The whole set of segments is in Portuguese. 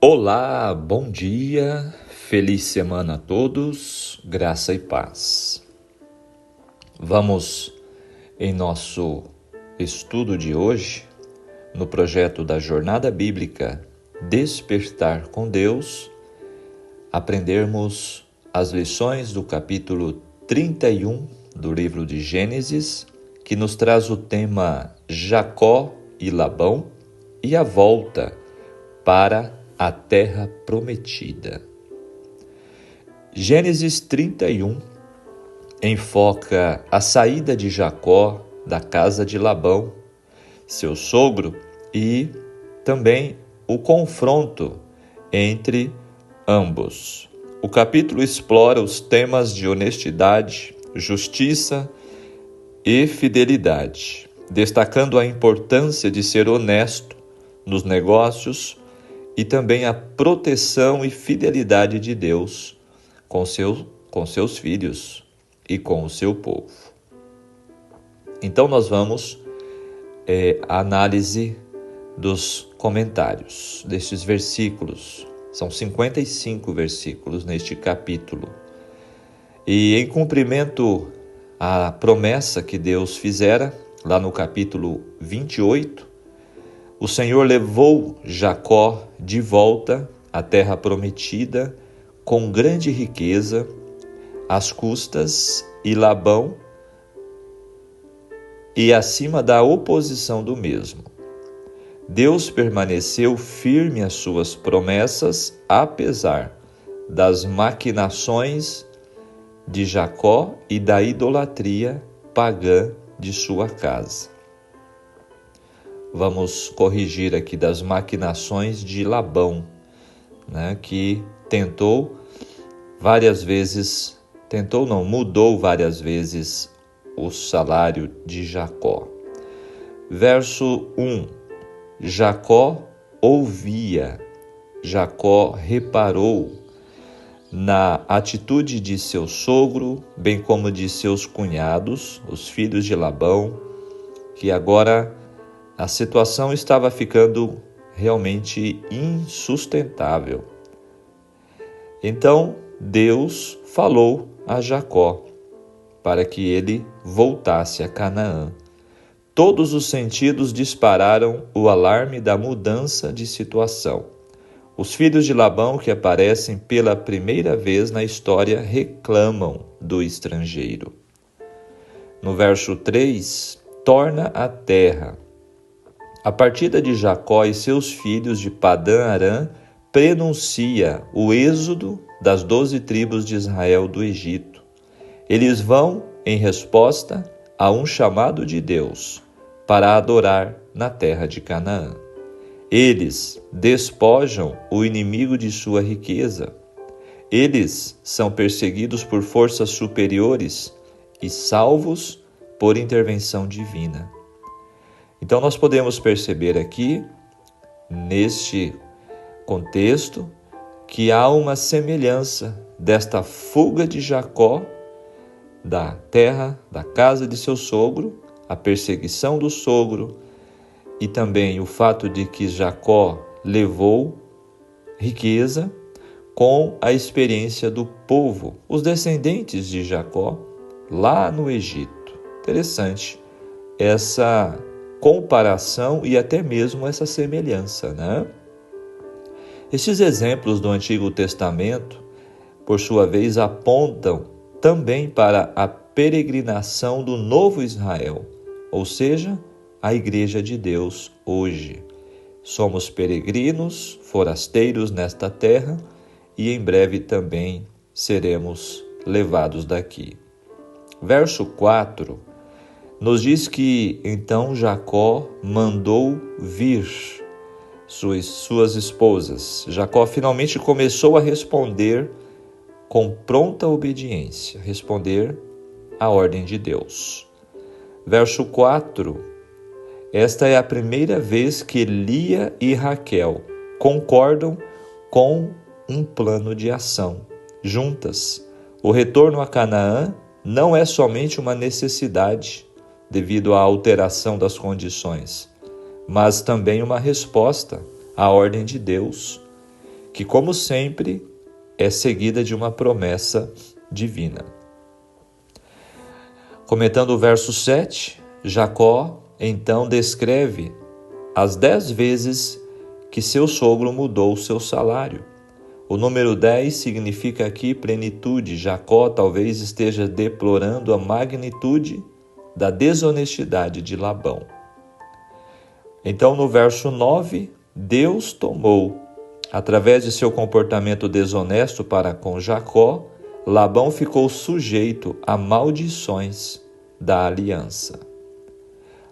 Olá, bom dia, feliz semana a todos, graça e paz. Vamos, em nosso estudo de hoje, no projeto da Jornada Bíblica Despertar com Deus, aprendermos as lições do capítulo 31 do livro de Gênesis, que nos traz o tema Jacó e Labão e a volta para a terra prometida. Gênesis 31 enfoca a saída de Jacó da casa de Labão, seu sogro, e também o confronto entre ambos. O capítulo explora os temas de honestidade, justiça e fidelidade, destacando a importância de ser honesto nos negócios e também a proteção e fidelidade de Deus com seus filhos e com o seu povo. Então nós vamos à análise dos comentários destes versículos. São 55 versículos neste capítulo. E em cumprimento à promessa que Deus fizera, lá no capítulo 28, o Senhor levou Jacó de volta à terra prometida com grande riqueza, às custas e Labão e acima da oposição do mesmo. Deus permaneceu firme às suas promessas, apesar das maquinações de Jacó e da idolatria pagã de sua casa. Vamos corrigir aqui das maquinações de Labão, que mudou várias vezes o salário de Jacó. Verso 1, Jacó ouvia, Jacó reparou na atitude de seu sogro, bem como de seus cunhados, os filhos de Labão, que agora a situação estava ficando realmente insustentável. Então Deus falou a Jacó para que ele voltasse a Canaã. Todos os sentidos dispararam o alarme da mudança de situação. Os filhos de Labão, que aparecem pela primeira vez na história, reclamam do estrangeiro. No verso 3, torna a terra. A partida de Jacó e seus filhos de Padã-Arã prenuncia o êxodo das 12 tribos de Israel do Egito. Eles vão em resposta a um chamado de Deus para adorar na terra de Canaã. Eles despojam o inimigo de sua riqueza. Eles são perseguidos por forças superiores e salvos por intervenção divina. Então nós podemos perceber aqui, neste contexto, que há uma semelhança desta fuga de Jacó da terra, da casa de seu sogro, a perseguição do sogro e também o fato de que Jacó levou riqueza com a experiência do povo, os descendentes de Jacó, lá no Egito. Interessante essa comparação e até mesmo essa semelhança, Estes exemplos do Antigo Testamento, por sua vez, apontam também para a peregrinação do novo Israel, ou seja, a Igreja de Deus hoje. Somos peregrinos, forasteiros nesta terra e em breve também seremos levados daqui. Verso 4 nos diz que então Jacó mandou vir suas esposas. Jacó finalmente começou a responder com pronta obediência, responder à ordem de Deus. Verso 4, esta é a primeira vez que Lia e Raquel concordam com um plano de ação. Juntas, o retorno a Canaã não é somente uma necessidade, devido à alteração das condições, mas também uma resposta à ordem de Deus. que, como sempre, é seguida de uma promessa divina. Comentando o verso 7, Jacó então descreve as 10 vezes que seu sogro mudou o seu salário. O número 10 significa aqui plenitude. Jacó talvez esteja deplorando a magnitude da desonestidade de Labão. Então, no verso 9, Deus tomou, através de seu comportamento desonesto para com Jacó, Labão ficou sujeito a maldições da aliança.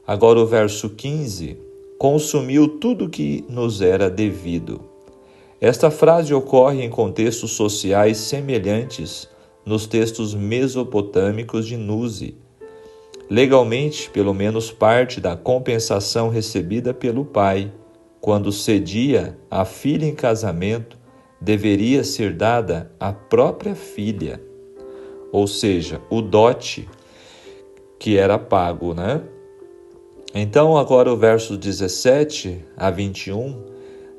Agora o verso 15, consumiu tudo que nos era devido. Esta frase ocorre em contextos sociais semelhantes nos textos mesopotâmicos de Nuzi. Legalmente, pelo menos parte da compensação recebida pelo pai, quando cedia a filha em casamento, deveria ser dada à própria filha, ou seja, o dote que era pago, né? Então, agora o verso 17 a 21,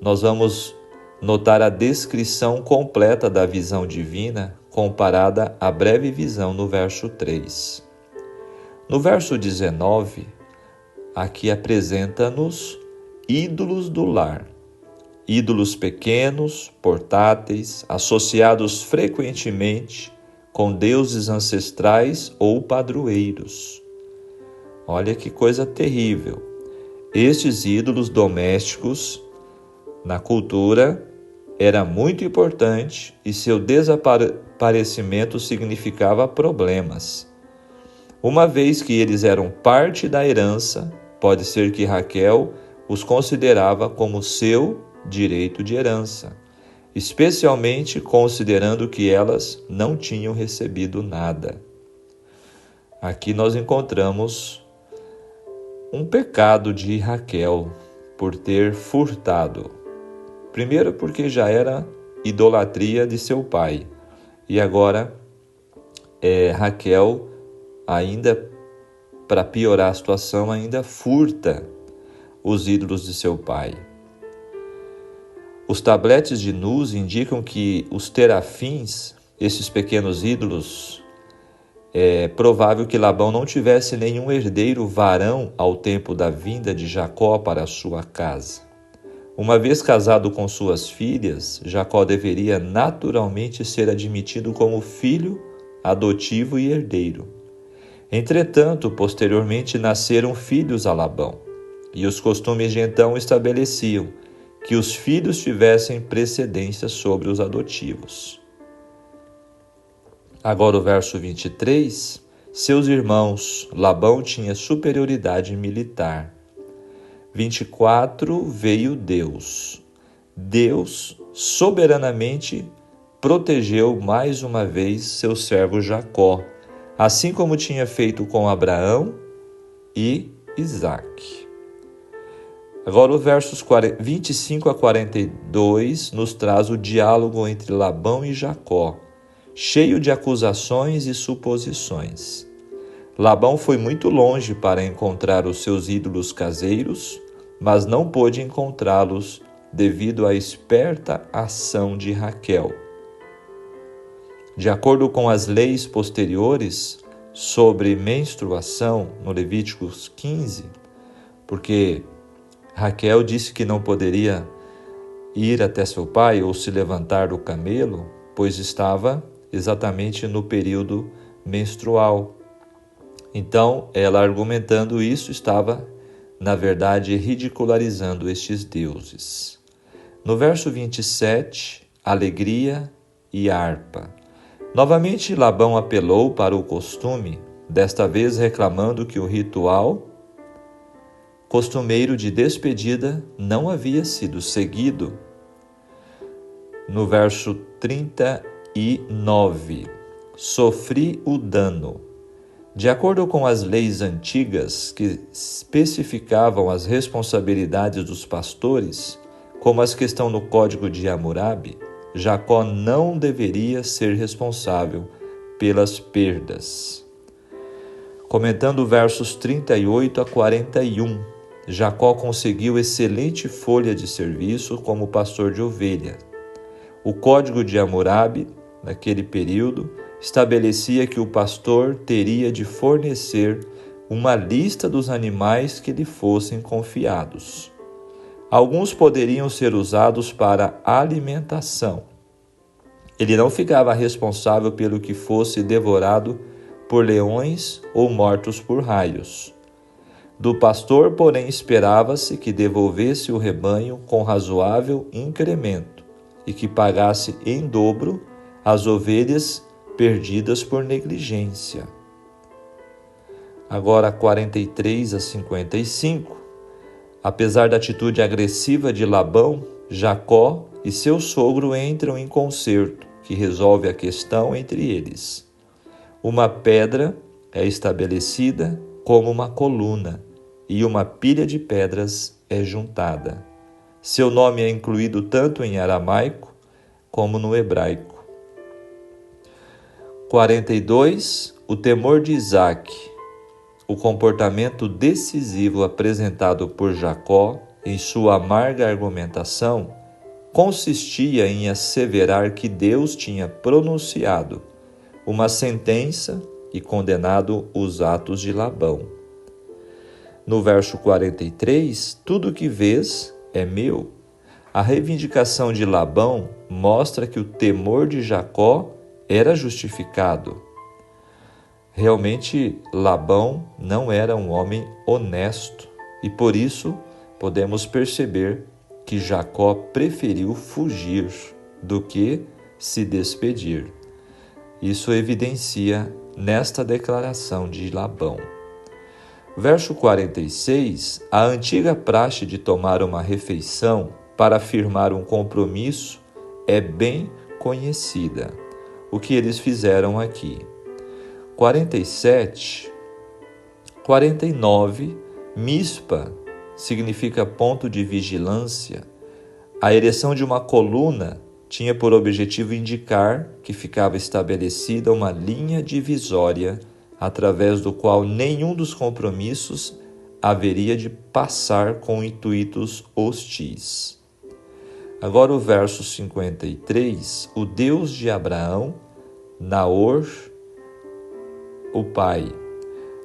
nós vamos notar a descrição completa da visão divina comparada à breve visão no verso 3. No verso 19, aqui apresenta-nos ídolos do lar. Ídolos pequenos, portáteis, associados frequentemente com deuses ancestrais ou padroeiros. Olha que coisa terrível. Estes ídolos domésticos, na cultura, era muito importante e seu desaparecimento significava problemas. Uma vez que eles eram parte da herança, pode ser que Raquel os considerava como seu direito de herança, especialmente considerando que elas não tinham recebido nada. Aqui nós encontramos um pecado de Raquel por ter furtado. Primeiro porque já era idolatria de seu pai. E agora Raquel, ainda para piorar a situação, ainda furta os ídolos de seu pai. Os tabletes de Nus indicam que os terafins, esses pequenos ídolos, é provável que Labão não tivesse nenhum herdeiro varão ao tempo da vinda de Jacó para a sua casa. Uma vez casado com suas filhas, Jacó deveria naturalmente ser admitido como filho adotivo e herdeiro. Entretanto, posteriormente nasceram filhos a Labão, e os costumes de então estabeleciam que os filhos tivessem precedência sobre os adotivos. Agora o verso 23, seus irmãos, Labão tinha superioridade militar. 24, veio Deus. Deus soberanamente protegeu mais uma vez seu servo Jacó, assim como tinha feito com Abraão e Isaque. Agora, os versos 25 a 42 nos traz o diálogo entre Labão e Jacó, cheio de acusações e suposições. Labão foi muito longe para encontrar os seus ídolos caseiros, mas não pôde encontrá-los devido à esperta ação de Raquel. De acordo com as leis posteriores sobre menstruação, no Levíticos 15, porque Raquel disse que não poderia ir até seu pai ou se levantar do camelo, pois estava exatamente no período menstrual. Então, ela argumentando isso, estava, na verdade, ridicularizando estes deuses. No verso 27, alegria e harpa. Novamente, Labão apelou para o costume, desta vez reclamando que o ritual costumeiro de despedida não havia sido seguido. No verso 39, sofri o dano. De acordo com as leis antigas que especificavam as responsabilidades dos pastores, como as que estão no Código de Hammurabi, Jacó não deveria ser responsável pelas perdas. Comentando versos 38 a 41, Jacó conseguiu excelente folha de serviço como pastor de ovelha. O Código de Hammurabi, naquele período, estabelecia que o pastor teria de fornecer uma lista dos animais que lhe fossem confiados. Alguns poderiam ser usados para alimentação. Ele não ficava responsável pelo que fosse devorado por leões ou mortos por raios. Do pastor, porém, esperava-se que devolvesse o rebanho com razoável incremento e que pagasse em dobro as ovelhas perdidas por negligência. Agora, 43 a 55. Apesar da atitude agressiva de Labão, Jacó e seu sogro entram em concerto, que resolve a questão entre eles. Uma pedra é estabelecida como uma coluna, e uma pilha de pedras é juntada. Seu nome é incluído tanto em aramaico como no hebraico. 42. O temor de Isaque. O comportamento decisivo apresentado por Jacó em sua amarga argumentação consistia em asseverar que Deus tinha pronunciado uma sentença e condenado os atos de Labão. No verso 43, tudo que vês é meu. A reivindicação de Labão mostra que o temor de Jacó era justificado. Realmente, Labão não era um homem honesto e por isso podemos perceber que Jacó preferiu fugir do que se despedir. Isso evidencia nesta declaração de Labão. Verso 46, a antiga praxe de tomar uma refeição para afirmar um compromisso é bem conhecida. O que eles fizeram aqui? 47, 49, Mispa significa ponto de vigilância. A ereção de uma coluna tinha por objetivo indicar que ficava estabelecida uma linha divisória através do qual nenhum dos compromissos haveria de passar com intuitos hostis. Agora o verso 53, o Deus de Abraão, Naor, o pai.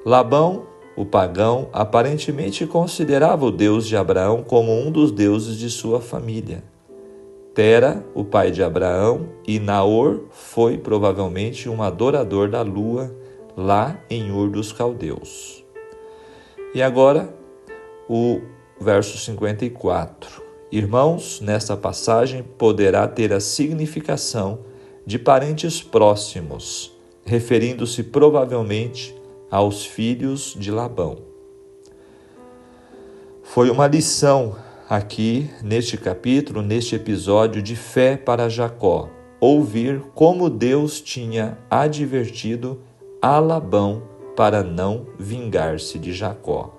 Labão, o pagão, aparentemente considerava o Deus de Abraão como um dos deuses de sua família. Tera, o pai de Abraão, e Naor foi provavelmente um adorador da lua lá em Ur dos Caldeus. E agora o verso 54. Irmãos, nesta passagem poderá ter a significação de parentes próximos, referindo-se provavelmente aos filhos de Labão. Foi uma lição aqui neste capítulo, neste episódio de fé para Jacó, ouvir como Deus tinha advertido a Labão para não vingar-se de Jacó.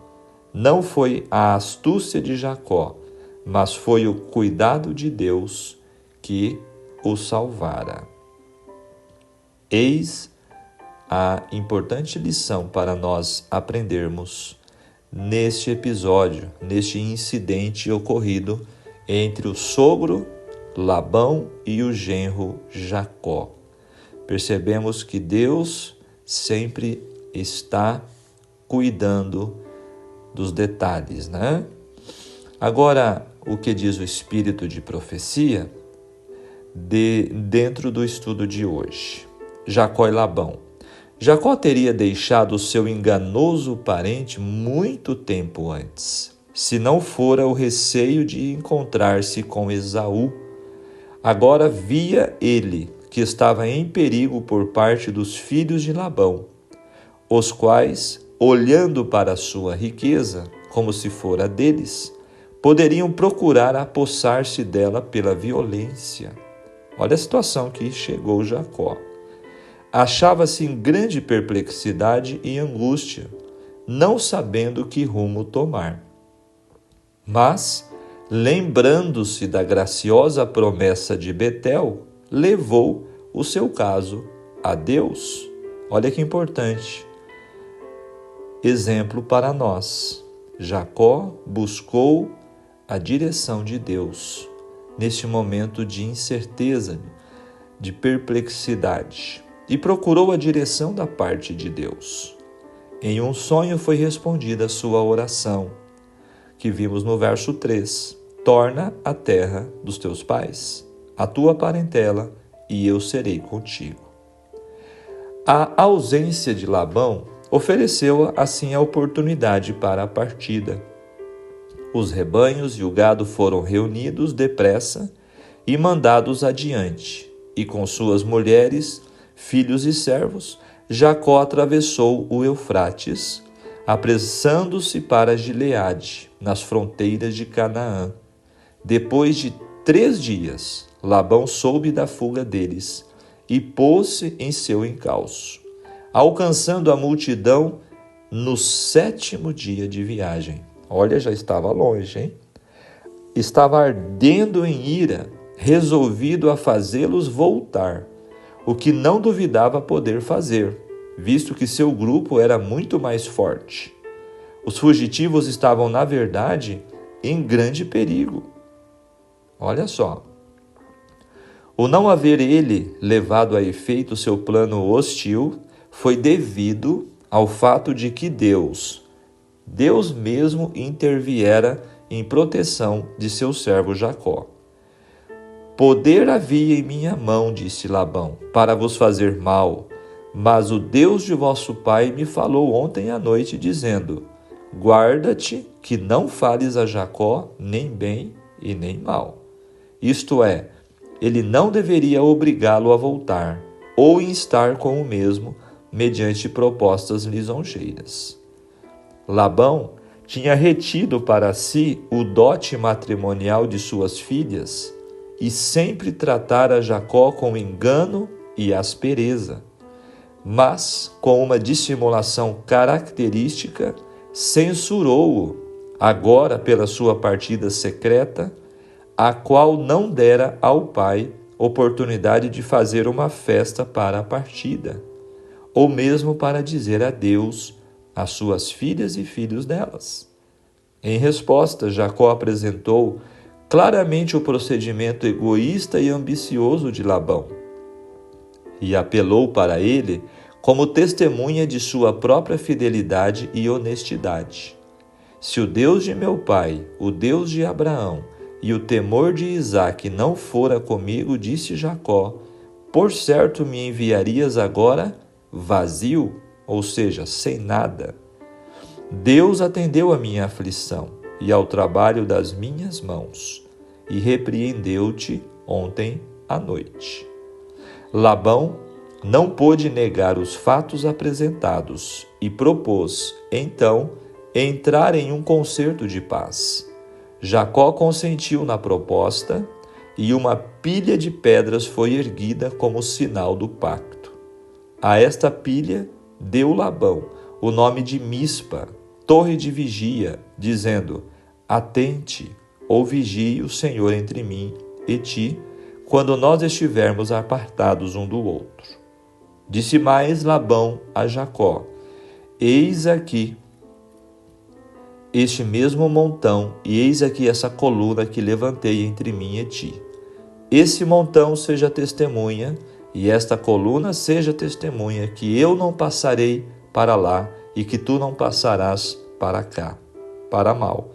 Não foi a astúcia de Jacó, mas foi o cuidado de Deus que o salvara. Eis a importante lição para nós aprendermos neste episódio, neste incidente ocorrido entre o sogro Labão e o genro Jacó. Percebemos que Deus sempre está cuidando dos detalhes, né? Agora, o que diz o Espírito de profecia dentro do estudo de hoje? Jacó e Labão. Jacó teria deixado o seu enganoso parente muito tempo antes, se não fora o receio de encontrar-se com Esaú. Agora via ele que estava em perigo por parte dos filhos de Labão, os quais, olhando para a sua riqueza como se fora deles, poderiam procurar apossar-se dela pela violência. Olha a situação que chegou Jacó. Achava-se em grande perplexidade e angústia, não sabendo que rumo tomar. Mas, lembrando-se da graciosa promessa de Betel, levou o seu caso a Deus. Olha que importante. Exemplo para nós. Jacó buscou a direção de Deus neste momento de incerteza, de perplexidade, e procurou a direção da parte de Deus. Em um sonho foi respondida a sua oração, que vimos no verso 3. Torna a terra dos teus pais, a tua parentela, e eu serei contigo. A ausência de Labão ofereceu assim a oportunidade para a partida. Os rebanhos e o gado foram reunidos depressa e mandados adiante, e com suas mulheres, filhos e servos, Jacó atravessou o Eufrates, apressando-se para Gileade, nas fronteiras de Canaã. Depois de 3 dias, Labão soube da fuga deles e pôs-se em seu encalço, alcançando a multidão no 7º dia de viagem. Olha, já estava longe, hein? Estava ardendo em ira, resolvido a fazê-los voltar, o que não duvidava poder fazer, visto que seu grupo era muito mais forte. Os fugitivos estavam, na verdade, em grande perigo. Olha só. O não haver ele levado a efeito seu plano hostil foi devido ao fato de que Deus mesmo interviera em proteção de seu servo Jacó. Poder havia em minha mão, disse Labão, para vos fazer mal, mas o Deus de vosso pai me falou ontem à noite, dizendo: guarda-te que não fales a Jacó nem bem e nem mal. Isto é, ele não deveria obrigá-lo a voltar, ou instar com o mesmo, mediante propostas lisonjeiras. Labão tinha retido para si o dote matrimonial de suas filhas e sempre tratara Jacó com engano e aspereza, mas, com uma dissimulação característica, censurou-o, agora pela sua partida secreta, a qual não dera ao pai oportunidade de fazer uma festa para a partida, ou mesmo para dizer adeus às suas filhas e filhos delas. Em resposta, Jacó apresentou claramente o procedimento egoísta e ambicioso de Labão e apelou para ele como testemunha de sua própria fidelidade e honestidade. Se o Deus de meu pai, o Deus de Abraão e o temor de Isaque não fora comigo, disse Jacó, por certo me enviarias agora vazio, ou seja, sem nada. Deus atendeu a minha aflição e ao trabalho das minhas mãos, e repreendeu-te ontem à noite. Labão não pôde negar os fatos apresentados e propôs, então, entrar em um concerto de paz. Jacó consentiu na proposta e uma pilha de pedras foi erguida como sinal do pacto. A esta pilha deu Labão o nome de Mispa, torre de vigia, dizendo: atente ou vigie o Senhor entre mim e ti, quando nós estivermos apartados um do outro. Disse mais Labão a Jacó: eis aqui este mesmo montão, e eis aqui essa coluna que levantei entre mim e ti. Esse montão seja testemunha, e esta coluna seja testemunha, que eu não passarei para lá, e que tu não passarás para cá, para mal.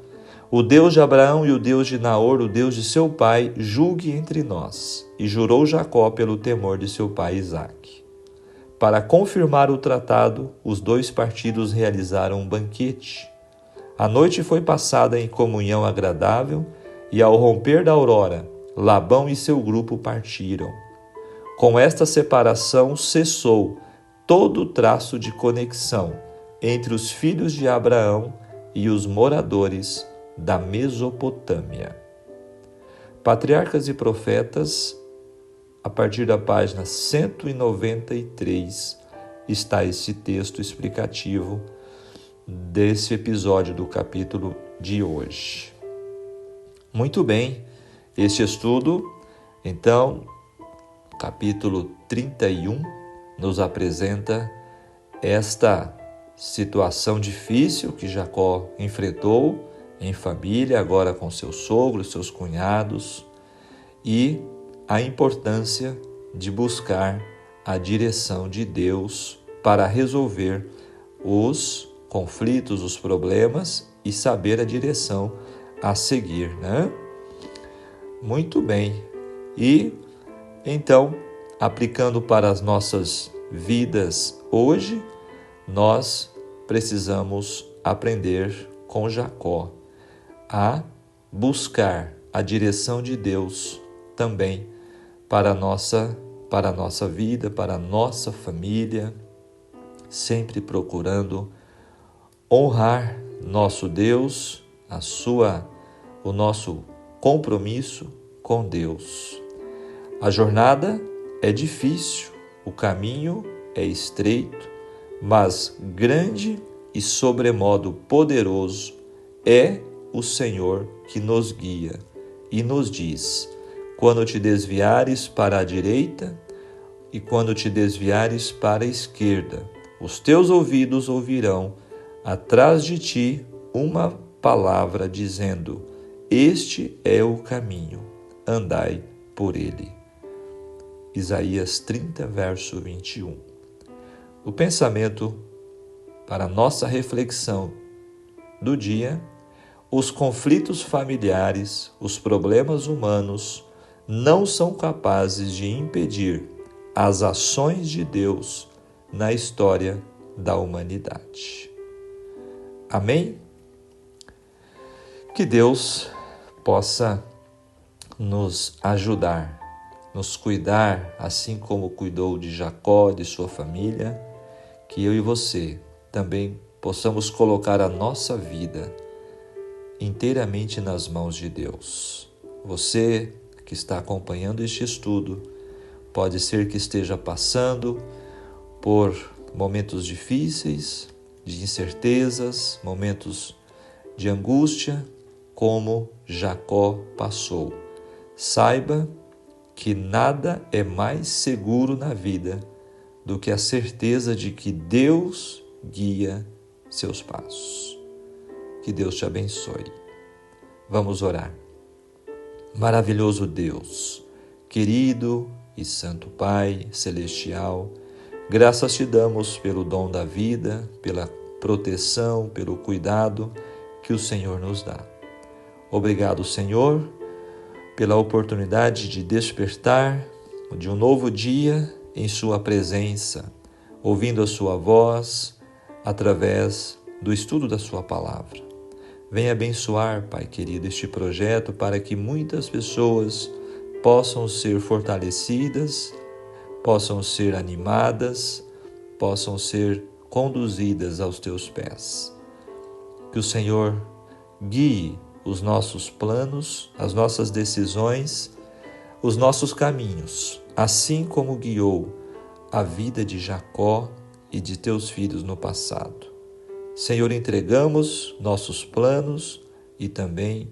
O Deus de Abraão e o Deus de Naor, o Deus de seu pai, julgue entre nós. E jurou Jacó pelo temor de seu pai Isaque. Para confirmar o tratado, os dois partidos realizaram um banquete. A noite foi passada em comunhão agradável, e ao romper da aurora, Labão e seu grupo partiram. Com esta separação cessou todo o traço de conexão entre os filhos de Abraão e os moradores da Mesopotâmia. Patriarcas e Profetas, a partir da página 193, está esse texto explicativo desse episódio do capítulo de hoje. Muito bem, este estudo, então, capítulo 31, nos apresenta esta situação difícil que Jacó enfrentou em família, agora com seu sogro, seus cunhados, e a importância de buscar a direção de Deus para resolver os conflitos, os problemas e saber a direção a seguir, né? Muito bem. E então, aplicando para as nossas vidas hoje, nós precisamos aprender com Jacó a buscar a direção de Deus também para a nossa vida, para a nossa família, sempre procurando honrar nosso Deus, o nosso compromisso com Deus. A jornada é difícil, o caminho é estreito, mas grande e sobremodo poderoso é o Senhor que nos guia e nos diz: quando te desviares para a direita e quando te desviares para a esquerda, os teus ouvidos ouvirão atrás de ti uma palavra dizendo: este é o caminho, andai por ele. Isaías 30, verso 21. O pensamento para nossa reflexão do dia: os conflitos familiares, os problemas humanos não são capazes de impedir as ações de Deus na história da humanidade. Amém? Que Deus possa nos ajudar, nos cuidar, assim como cuidou de Jacó, de sua família, que eu e você também possamos colocar a nossa vida inteiramente nas mãos de Deus. Você que está acompanhando este estudo, pode ser que esteja passando por momentos difíceis, de incertezas, momentos de angústia, como Jacó passou. Saiba que nada é mais seguro na vida do que a certeza de que Deus guia seus passos. Que Deus te abençoe. Vamos orar. Maravilhoso Deus, querido e santo Pai celestial, graças te damos pelo dom da vida, pela proteção, pelo cuidado que o Senhor nos dá. Obrigado, Senhor, pela oportunidade de despertar de um novo dia em sua presença, ouvindo a sua voz através do estudo da sua palavra. Venha abençoar, Pai querido, este projeto para que muitas pessoas possam ser fortalecidas, possam ser animadas, possam ser conduzidas aos teus pés. Que o Senhor guie os nossos planos, as nossas decisões, os nossos caminhos, assim como guiou a vida de Jacó e de teus filhos no passado. Senhor, entregamos nossos planos e também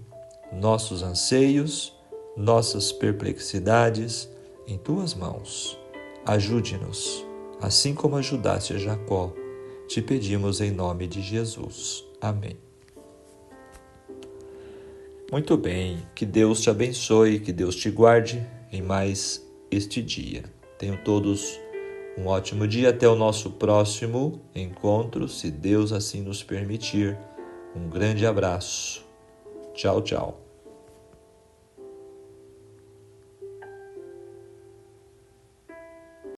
nossos anseios, nossas perplexidades em tuas mãos. Ajude-nos, assim como ajudaste a Jacó. Te pedimos em nome de Jesus. Amém. Muito bem, que Deus te abençoe, que Deus te guarde em mais este dia. Tenham todos um ótimo dia, até o nosso próximo encontro, se Deus assim nos permitir. Um grande abraço. Tchau, tchau.